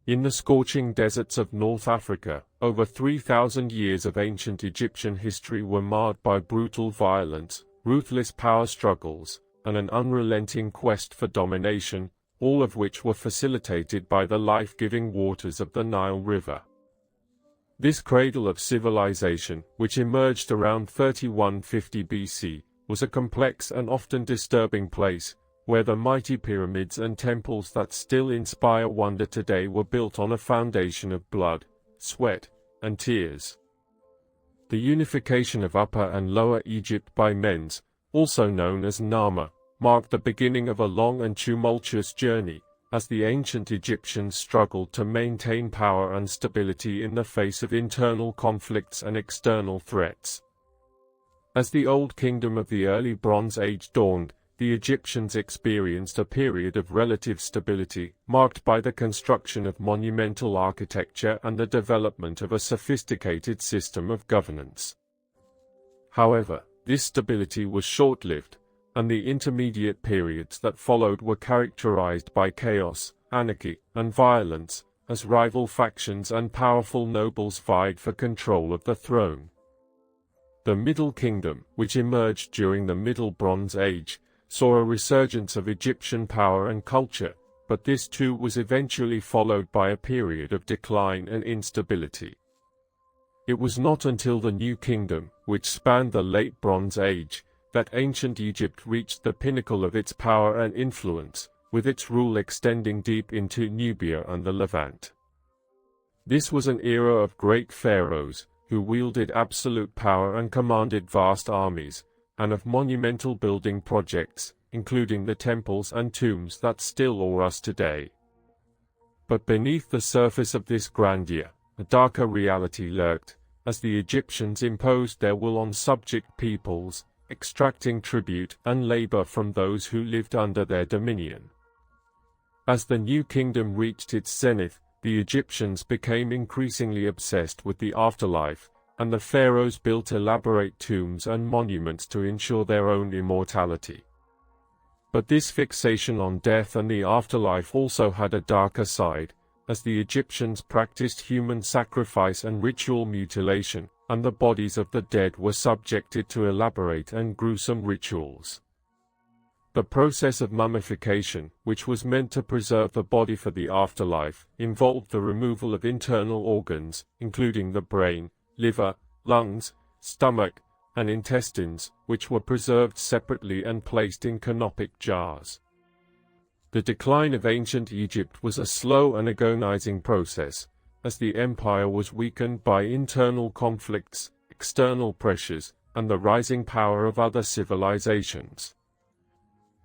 In the scorching deserts of North Africa, over 3,000 years of ancient Egyptian history were marred by brutal violence, ruthless power struggles, and an unrelenting quest for domination, all of which were facilitated by the life-giving waters of the Nile River. This cradle of civilization, which emerged around 3150 BC, was a complex and often disturbing place, where the mighty pyramids and temples that still inspire wonder today were built on a foundation of blood, sweat, and tears. The unification of Upper and Lower Egypt by Menz, also known as Nama, marked the beginning of a long and tumultuous journey, as the ancient Egyptians struggled to maintain power and stability in the face of internal conflicts and external threats. As the Old Kingdom of the Early Bronze Age dawned, the Egyptians experienced a period of relative stability, marked by the construction of monumental architecture and the development of a sophisticated system of governance. However, this stability was short-lived, and the intermediate periods that followed were characterized by chaos, anarchy, and violence, as rival factions and powerful nobles vied for control of the throne. The Middle Kingdom, which emerged during the Middle Bronze Age, saw a resurgence of Egyptian power and culture, but this too was eventually followed by a period of decline and instability. It was not until the New Kingdom, which spanned the Late Bronze Age, that ancient Egypt reached the pinnacle of its power and influence, with its rule extending deep into Nubia and the Levant. This was an era of great pharaohs, who wielded absolute power and commanded vast armies, and of monumental building projects, including the temples and tombs that still awe us today. But beneath the surface of this grandeur, a darker reality lurked, as the Egyptians imposed their will on subject peoples, extracting tribute and labor from those who lived under their dominion. As the New Kingdom reached its zenith, the Egyptians became increasingly obsessed with the afterlife, and the pharaohs built elaborate tombs and monuments to ensure their own immortality. But this fixation on death and the afterlife also had a darker side, as the Egyptians practiced human sacrifice and ritual mutilation, and the bodies of the dead were subjected to elaborate and gruesome rituals. The process of mummification, which was meant to preserve the body for the afterlife, involved the removal of internal organs, including the brain, liver, lungs, stomach, and intestines, which were preserved separately and placed in canopic jars. The decline of ancient Egypt was a slow and agonizing process, as the empire was weakened by internal conflicts, external pressures, and the rising power of other civilizations.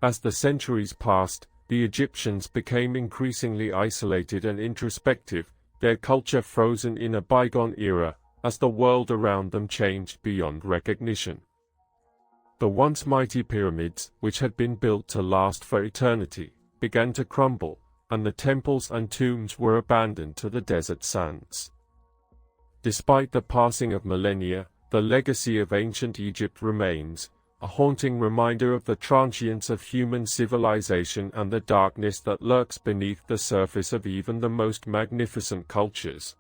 As the centuries passed, the Egyptians became increasingly isolated and introspective, their culture frozen in a bygone era, as the world around them changed beyond recognition. The once mighty pyramids, which had been built to last for eternity, began to crumble, and the temples and tombs were abandoned to the desert sands. Despite the passing of millennia, the legacy of ancient Egypt remains, a haunting reminder of the transience of human civilization and the darkness that lurks beneath the surface of even the most magnificent cultures.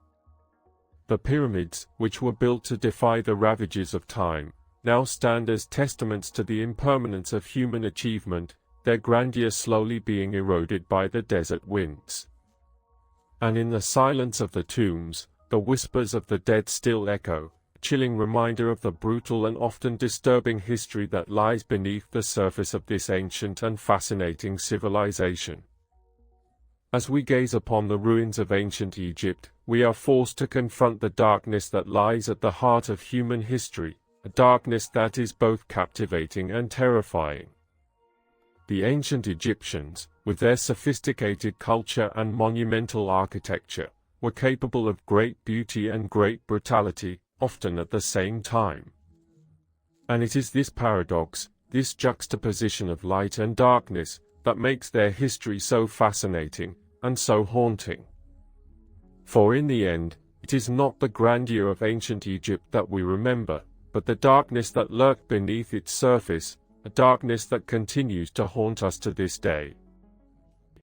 The pyramids, which were built to defy the ravages of time, now stand as testaments to the impermanence of human achievement, their grandeur slowly being eroded by the desert winds. And in the silence of the tombs, the whispers of the dead still echo, a chilling reminder of the brutal and often disturbing history that lies beneath the surface of this ancient and fascinating civilization. As we gaze upon the ruins of ancient Egypt, we are forced to confront the darkness that lies at the heart of human history, a darkness that is both captivating and terrifying. The ancient Egyptians, with their sophisticated culture and monumental architecture, were capable of great beauty and great brutality, often at the same time. And it is this paradox, this juxtaposition of light and darkness, that makes their history so fascinating, and so haunting. For in the end, it is not the grandeur of ancient Egypt that we remember, but the darkness that lurked beneath its surface, a darkness that continues to haunt us to this day.